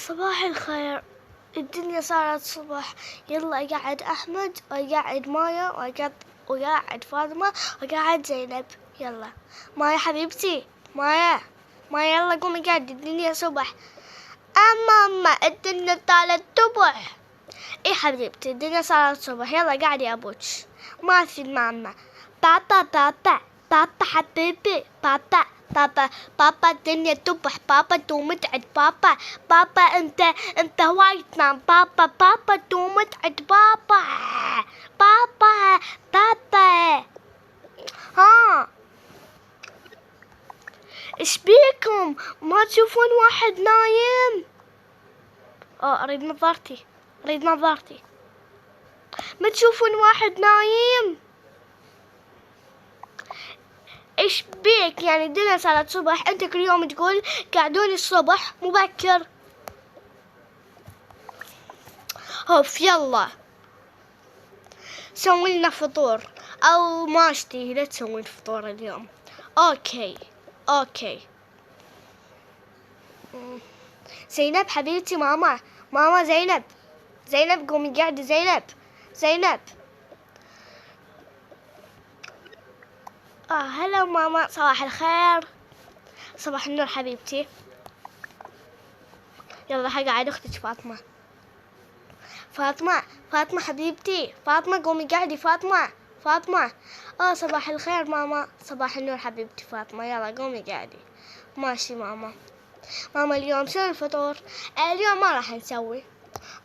صباح الخير. الدنيا صارت صبح. يلا قاعد أحمد وقاعد مايا وقاعد فاطمة وقاعد زينب. يلا مايا حبيبتي، مايا يلا قومي قاعد، الدنيا صبح. أما الدنيا صارت صبح. إيه حبيبتي الدنيا صارت صبح، يلا قاعد يا أبوك. ما في ماما. بابا حبيبي، بابا الدنيا تبح، بابا تو متعد، بابا انت وايد نام، بابا تو متعد، بابا ها ايش بيكم؟ ما تشوفون واحد نايم؟ اريد نظارتي. ما تشوفون واحد نايم؟ ايش بيك؟ يعني الدنيا صارت صبح، انت كل يوم تقول قعدوني الصبح مبكر. هوف يلا سوي لنا فطور او ما اشتهي، لا تسوين فطور اليوم. اوكي زينب حبيبتي، ماما زينب قومي قاعدة. زينب هلا ماما، صباح الخير. صباح النور حبيبتي. يلا حقعد اختك فاطمة حبيبتي، فاطمة قومي قاعدي. فاطمة صباح الخير ماما. صباح النور حبيبتي فاطمة، يلا قومي قاعدي. ماشي ماما اليوم شنو الفطور؟ اليوم ما راح نسوي.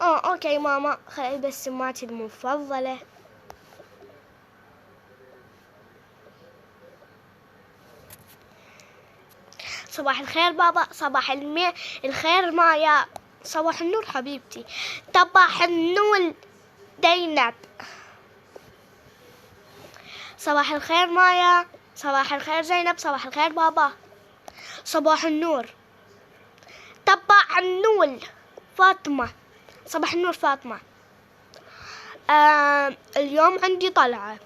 اوكي ماما، خلي بس سماعتي المفضلة. صباح الخير بابا. صباح الخير مايا. صباح النور حبيبتي. صباح النور زينب. صباح الخير مايا. صباح الخير زينب. صباح الخير بابا. صباح النور. صباح النور فاطمة. صباح النور فاطمة. اليوم عندي طلعة،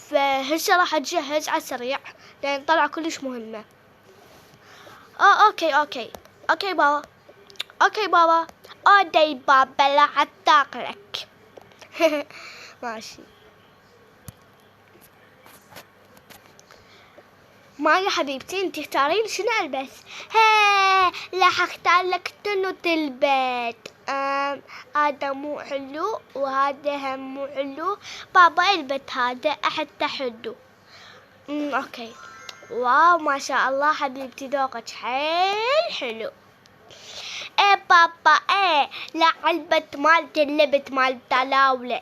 فهسه راح أتجهز على السريع لأن طلعة كلش مهمة. اوكي بابا. دي بابا لا أتاكلك. ماشي مايا حبيبتي، انتي اختارين شنو البس؟ لا اختار لك شنو تلبس. هذا مو حلو وهذا هم مو حلو. بابا البس هذا احسه حلو. اوكي. واو ما شاء الله حبيبتي، ذوقك حلو. بابا لا علبة مالت اللبت مال الطلاولة.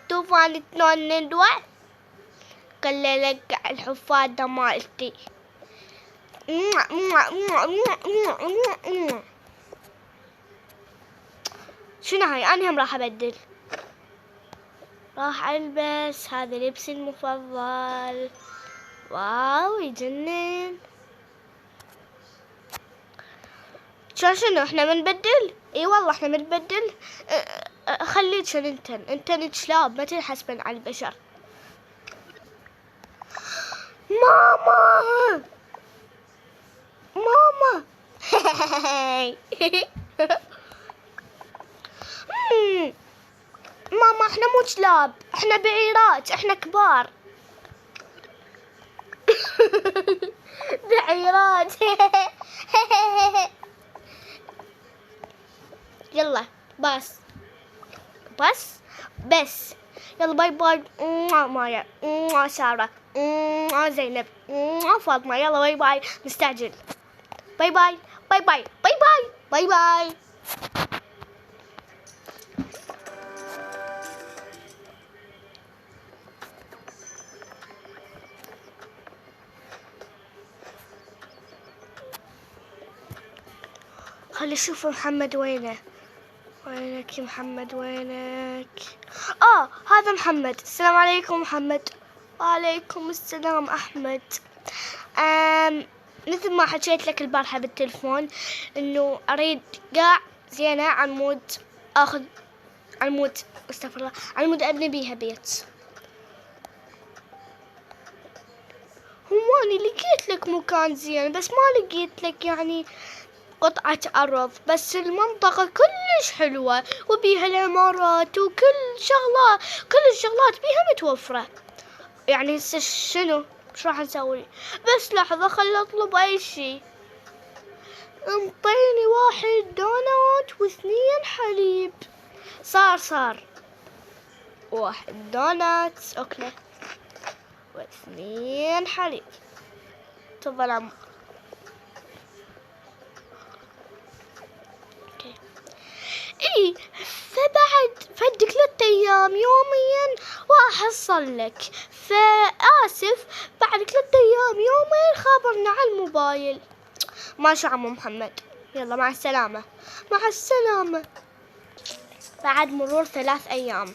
طوفان تنون ندوة قال لك الحفاضة مالتي. شنو هاي؟ أنا هم راح أبدل، راح ألبس هذا لبسي المفضل. واو يجنن. شنو احنا بنبدل؟ اي والله احنا بنبدل. خليك انتن شلاب ما تنحسبن على البشر. ماما ماما احنا مو شلاب، احنا بعيرات، احنا كبار. بعيرات. يلا بس يلا باي باي مايا، سارة، زينب، فاطمة. يلا باي باي، مستعجل. باي باي. خلي اشوف محمد وينك يا محمد، وينك؟ هذا محمد. السلام عليكم محمد. وعليكم السلام احمد. مثل ما حكيت لك البارحة بالتلفون انه اريد قاع زينة عمود، اخذ عمود استغفر الله، عمود ابني بيها بيت. هو يعني لقيت لك مكان زين، بس ما لقيت لك يعني قطعة أرض. بس المنطقة كلش حلوة وبيها العمارات وكل الشغلات بيها متوفرة. يعني هسه شنو ايش راح نسوي؟ بس لحظة خل اطلب اي شي. انطيني 1 دونات و2 حليب. صار 1 دونات اوكي و2 حليب. تفضل عمو. اوكي اي فبعد فدك 3 أيام يوميا واحصل لك. فآسف بعد 3 أيام يومين خابرنا على الموبايل. ماشي عمو محمد، يلا مع السلامة. مع السلامة. بعد مرور 3 أيام.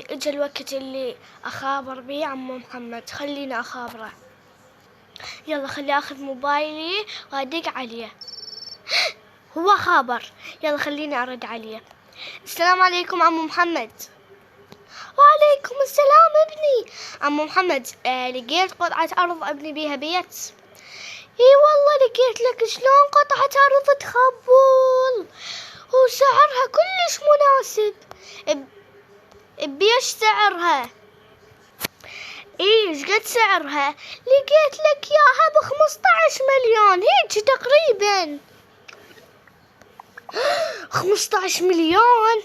اجا الوقت اللي اخابر بيه عمو محمد. خليني اخابره. يلا خلي اخذ موبايلي وادق عليه. هو خابر. يلا خليني ارد عليه. السلام عليكم عمو محمد. وعليكم السلام ابني. عمو محمد لقيت قطعة ارض ابني بيها بيت. اي والله لقيت لك. شلون قطعة ارض تخبل وسعرها كلش مناسب. بيش سعرها؟ ايش قد سعرها؟ لقيت لك ياها ب15 مليون هيك تقريبا. 15 مليون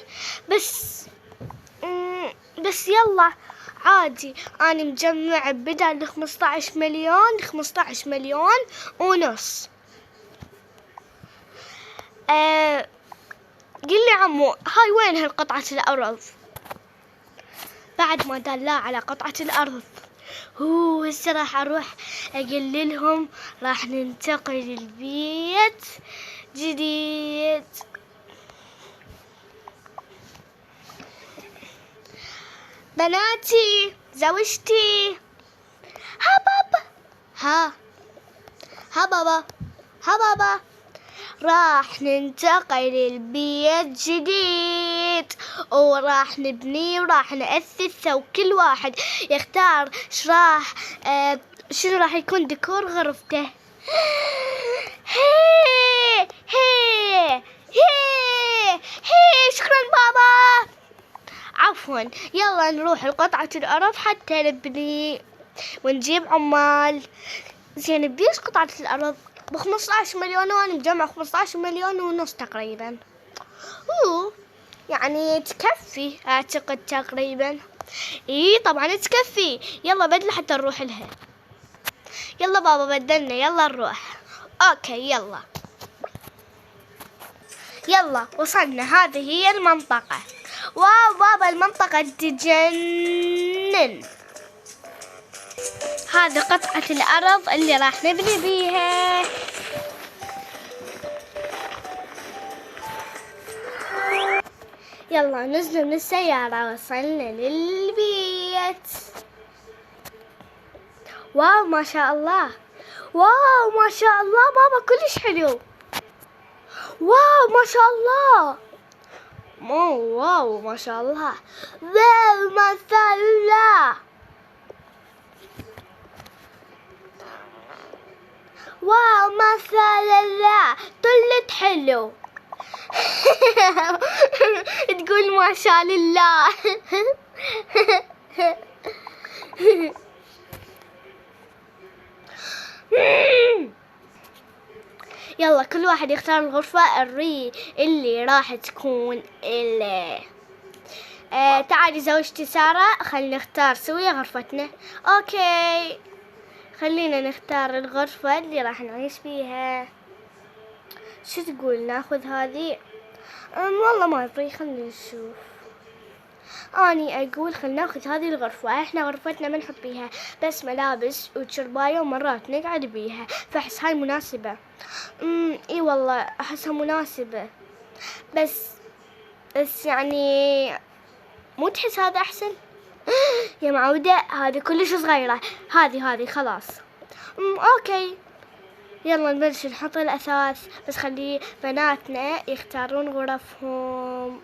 بس يلا عادي. انا مجمع بدل 15 مليون 15 مليون ونص. قل لي عمو هاي وين هالقطعة الأرض؟ بعد ما دلاه على قطعة الأرض هسه راح أروح أقول لهم راح ننتقل البيت جديد. بناتي زوجتي. ها بابا. ها بابا راح ننتقل البيت جديد وراح نبنيه وراح نأسسه وكل واحد يختار شنو راح يكون ديكور غرفته. هي شكرا بابا. عفوا. يلا نروح لقطعة الأرض حتى نبني ونجيب عمال. زين بيش قطعة الأرض ب15 مليون وانا مجمع 15 مليون ونص تقريبا. يعني تكفي اعتقد تقريبا. اي طبعا تكفي. يلا بدل حتى نروح لها. يلا بابا بدلنا. يلا نروح. اوكي يلا وصلنا. هذه هي المنطقة. واو بابا المنطقة تجنن. هذه قطعة الأرض اللي راح نبني بيها. يلا نزلوا من السيارة. وصلنا للبيت. واو ما شاء الله. واو ما شاء الله بابا كلش حلو. واو ما شاء الله. واو ما شاء الله. واو ما شاء الله. واو ما شاء الله. طلت حلو. تقول ما شاء الله. يلا كل واحد يختار الغرفة اللي راح تكون تعالي زوجتي سارة خلينا نختار سوية غرفتنا. اوكي خلينا نختار الغرفة اللي راح نعيش فيها. شو تقول ناخذ هذه؟ والله ما ادري خلينا نشوف. اني اقول خلينا ناخذ هذه الغرفة. احنا غرفتنا ما نحط بيها بس ملابس وتشرباية ومرات نقعد بيها فاحس هاي مناسبة. اي والله احسها مناسبة بس يعني مو تحس هذا احسن؟ يا معودة هذه كلش صغيرة، هذه خلاص. اوكي يلا نبلش نحط الأثاث، بس خلي بناتنا يختارون غرفهم.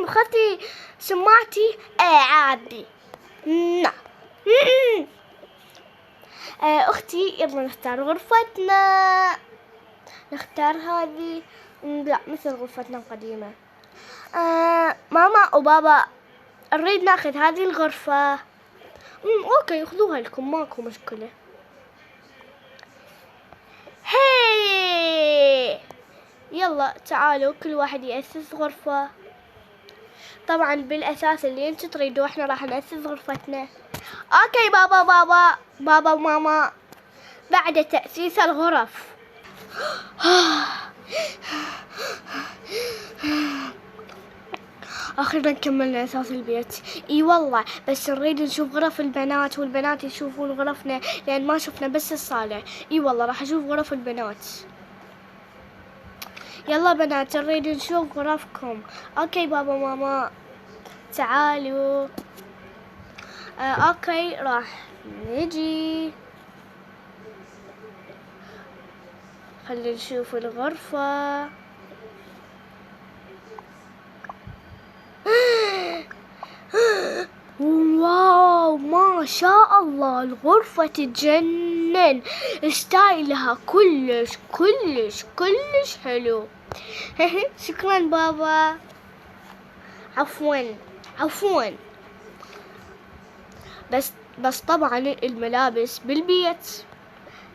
خذتي سماعتي؟ عادي. نعم. أختي يلا نختار غرفتنا. نختار هذه. لا مثل غرفتنا القديمة. ماما وبابا نريد ناخذ هذه الغرفة. اوكي خذوها لكم ماكو مشكلة. هي يلا تعالوا كل واحد يأسس غرفة. طبعا بالأساس اللي انتوا تريدوه احنا راح نأسس غرفتنا. اوكي بابا وماما بعد تأسيس الغرف. اخيرا كملنا اساس البيت. اي والله بس نريد نشوف غرف البنات والبنات يشوفون غرفنا، لان ما شفنا بس الصالة. اي والله راح اشوف غرف البنات. يلا بنات نريد نشوف غرفكم. اوكي بابا ماما تعالوا. اوكي راح نجي. خلينا نشوف الغرفة. واو ما شاء الله الغرفة تجنن، ستايلها كلش حلو. شكرا بابا. عفوا بس طبعا الملابس بالبيت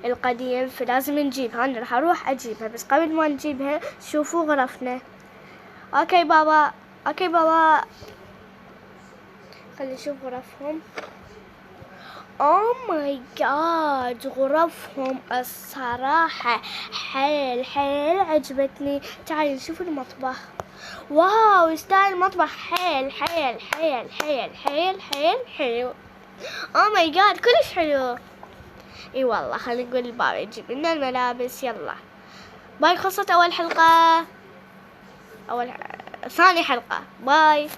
القديم فلازم نجيبها. انا راح اروح اجيبها، بس قبل ما نجيبها شوفوا غرفنا. اوكي بابا خلي نشوف غرفهم. اوه ماي جاد غرفهم الصراحة حيل عجبتني. تعالي نشوف المطبخ. واو ستايل المطبخ حيل حلو. اوه ماي جاد كلش حلو. اي والله خلي نقول لبابا يجيب لنا الملابس. يلا باي. خلصت ثاني حلقة. باي.